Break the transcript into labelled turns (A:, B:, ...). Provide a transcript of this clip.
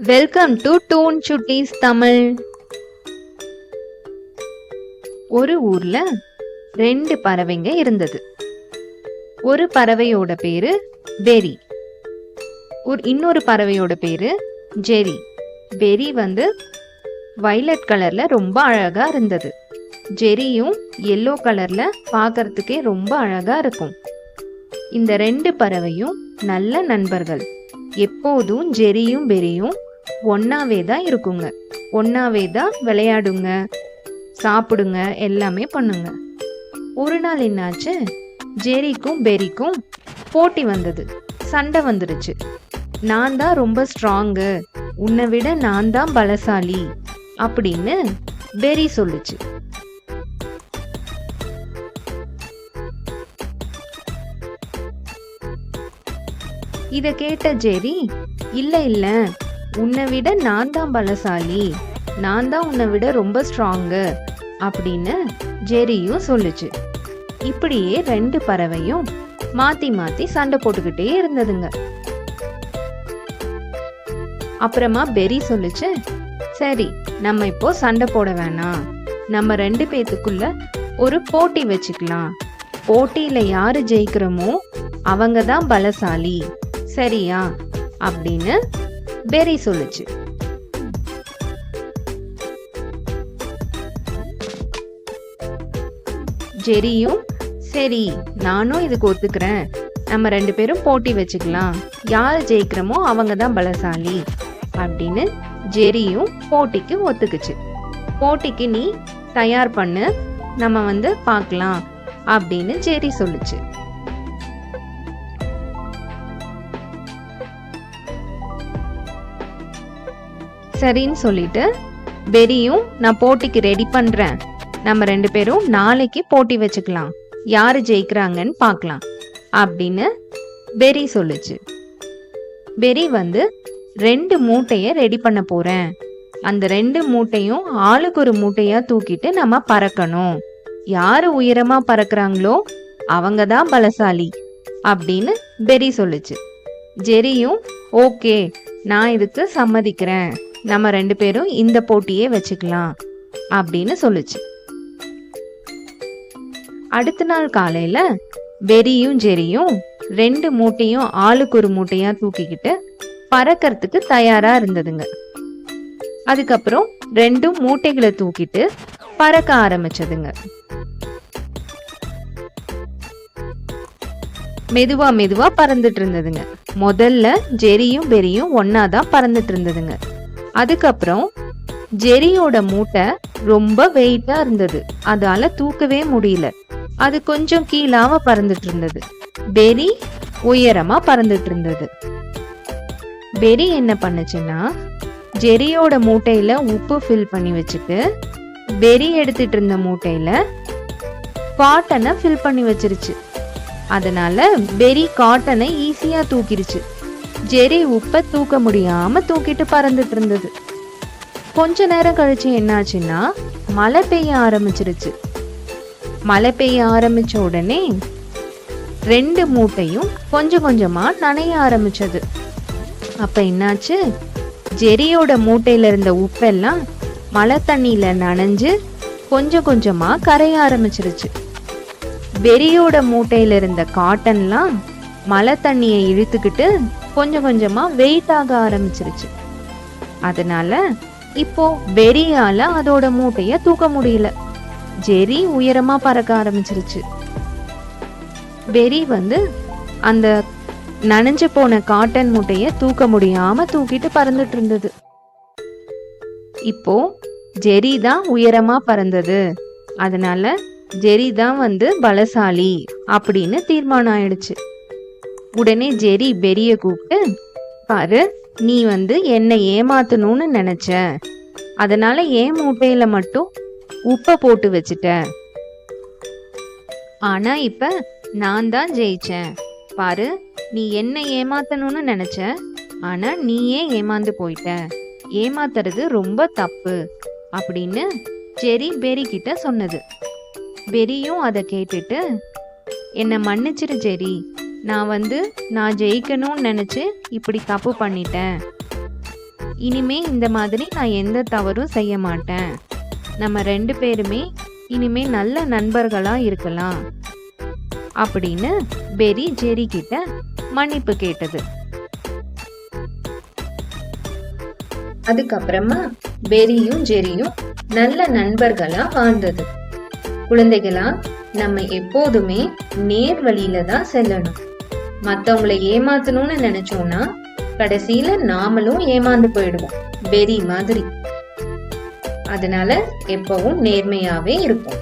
A: Welcome to டூன் சுட்டீஸ் தமிழ். ஒரு ஊர்ல 2 பறவைங்க இருந்தது. ஒரு பறவையோட பேரு பெரி, இன்னொரு பறவையோட பேரு ஜெரி. பெரி வயலட் கலர்ல ரொம்ப அழகா இருந்தது. ஜெரியும் எல்லோ கலர்ல பார்க்கறதுக்கே ரொம்ப அழகா இருக்கும். இந்த 2 பறவையும் நல்ல நண்பர்கள். எப்போதும் ஜெரியும் பெரியும் ஒன்னாவே தான் இருக்குங்க. ஒன்னாவே தான் விளையாடுங்க, சாப்பிடுங்க, எல்லாமே பண்ணுங்க. ஒரு நாள் என்னாச்சு, ஜெரிக்கும் பெரிக்கும் போட்டி வந்தது. சண்டை வந்துருச்சு. நான் தான் ரொம்ப ஸ்ட்ராங்கு, உன்னை விட நான் தான் பலசாலி அப்படின்னு பெரி சொல்லுச்சு. இத கேட்ட ஜெரி, இல்ல உன்னை விட நான் தான் பலசாலி, நான் தான் உன்னை விட ரொம்ப ஸ்ட்ராங்கு அப்படின்னு ஜெரியும் சொல்லுச்சு. இப்படியே 2 பறவையும் மாத்தி மாத்தி சண்டை போட்டுக்கிட்டே இருந்ததுங்க. அப்புறமா பெரி சொல்லுச்சு, சரி நம்ம இப்போ சண்டை போட வேணாம், நம்ம 2 பேத்துக்குள்ள ஒரு போட்டி வச்சுக்கலாம். போட்டியில யாரு ஜெயிக்கிறோமோ அவங்க தான் பலசாலி, சரியா அப்படின்னு பெரி சொல்லுச்சு. ஜெரியும் சரி நானும் இதுக்கு ஒத்துக்கிறேன், நம்ம 2 பேரும் போட்டி வச்சுக்கலாம், யாரு ஜெயிக்கிறோமோ அவங்க தான் பலசாலி அப்படின்னு ஜெரியும் போட்டிக்கு ஒத்துக்குச்சு. போட்டிக்கு நீ தயார் பண்ணு, நம்ம பார்க்கலாம் அப்படின்னு ஜெரி சொல்லுச்சு. சரின்னு சொல்லிட்டு பெரியும் நான் போட்டிக்கு ரெடி பண்றேன், நம்ம 2 பேரும் நாளைக்கு போட்டி வச்சுக்கலாம், யாரு ஜெயிக்கிறாங்கன்னு பார்க்கலாம் அப்படின்னு பெரி சொல்லுச்சு. பெரி 2 மூட்டைய ரெடி பண்ண போறேன், அந்த 2 மூட்டையும் ஆளுக்கு ஒரு மூட்டையா தூக்கிட்டு நம்ம பறக்கணும், யாரு உயரமா பறக்குறாங்களோ அவங்க தான் பலசாலி அப்படின்னு பெரி சொல்லுச்சு. ஜெரியும் ஓகே நான் இதுக்கு சம்மதிக்கிறேன், நம்ம 2 பேரும் இந்த போட்டியே வச்சுக்கலாம் அப்படின்னு சொல்லுச்சு. அடுத்த நாள் காலையில பெரியும் ஜெரியும் 2 மூட்டையும் ஆளுக்கு ஒரு மூட்டையா தூக்கிக்கிட்டு பறக்கிறதுக்கு தயாரா இருந்ததுங்க. அதுக்கப்புறம் 2 மூட்டைகளை தூக்கிட்டு பறக்க ஆரம்பிச்சதுங்க. மெதுவா மெதுவா பறந்துட்டு இருந்ததுங்க. முதல்ல ஜெரியும் பெரியும் ஒன்னாதான் பறந்துட்டு இருந்ததுங்க. அதுக்கப்புறம் ஜெரியோட மூட்டை ரொம்ப வெயிட்டா இருந்தது, அதால தூக்கவே முடியல. அது கொஞ்சம் கீழாவ பறந்துட்டு இருந்தது. பெரி உயரமா பறந்துட்டு இருந்தது. பெரி என்ன பண்ணுச்சுன்னா, ஜெரியோட மூட்டையில உப்பு ஃபில் பண்ணி வச்சுட்டு பெரி எடுத்துட்டு இருந்த மூட்டையில காட்டனை ஃபில் பண்ணி வச்சிருச்சு. அதனால பெரி காட்டனை ஈஸியா தூக்கிருச்சு. ஜெரி உப்பை தூக்க முடியாம தூக்கிட்டு பறந்துட்டு இருந்தது. கொஞ்ச நேரம் கழிச்சு என்னாச்சுன்னா, மழை பெய்ய ஆரம்பிச்சிருச்சு. மழை பெய்ய ஆரம்பிச்ச உடனே 2 மூட்டையும் கொஞ்சம் கொஞ்சமா நனைய ஆரம்பிச்சது. அப்ப என்னாச்சு, ஜெரியோட மூட்டையில இருந்த உப்பெல்லாம் மழை தண்ணியில நனைஞ்சு கொஞ்சம் கொஞ்சமா கரைய ஆரம்பிச்சிருச்சு. பெரியோட மூட்டையில இருந்த காட்டன்லாம் மழை தண்ணியை இழுத்துக்கிட்டு கொஞ்சம் கொஞ்சமா வெயிட் ஆக ஆரம்பிச்சிருச்சு. அதனால இப்போ பெரியால அதோட மூட்டைய தூக்க முடியல. ஜெரி உயரமா பறக்க ஆரம்பிச்சிருச்சு. பெரி அந்த நனைஞ்சு போன காட்டன் மூட்டைய தூக்க முடியாம தூக்கிட்டு பறந்துட்டு இருந்தது. இப்போ ஜெரி தான் உயரமா பறந்தது, அதனால ஜெரி தான் பலசாலி அப்படின்னு தீர்மானம் ஆயிடுச்சு. உடனே ஜெரி பெரிய கூப்பிட்டு, பாரு நீ என்னை ஏமாத்தணும்னு நினைச்ச, அதனால என் மூட்டையில மட்டும் உப்பை போட்டு வச்சுட்ட, ஆனா இப்ப நான் தான் ஜெயிச்சேன். பாரு நீ என்னை ஏமாத்தணும்னு நினைச்ச, ஆனா நீயே ஏமாந்து போயிட்ட, ஏமாத்துறது ரொம்ப தப்பு அப்படின்னு ஜெரி பெரி கிட்ட சொன்னது. பெரியும் அதை கேட்டுட்டு, என்னை மன்னிச்சிரு ஜெரி, நான் ஜெயிக்கணும்னு நினைச்சு இப்படி தப்பு பண்ணிட்டேன், இனிமே இந்த மாதிரி நான் எந்த தவறும் செய்ய மாட்டேன். நம்ம 2 பேருமே இனிமே நல்ல நண்பர்களா இருக்கலாம் அப்படின்னு பெரி ஜெரி கிட்ட மன்னிப்பு கேட்டது. அதுக்கப்புறமா பெரியும் ஜெரியும் நல்ல நண்பர்களா வாழ்ந்தது. குழந்தைகளா, நம்ம எப்போதுமே நேர் வழியில தான் செல்லணும். மத்தவங்களை ஏமாத்தணும்னு நினைச்சோம்னா கடைசியில நாமளும் ஏமாந்து போயிடுவோம், பெரி மாதிரி. அதனால எப்பவும் நேர்மையாவே இருப்போம்.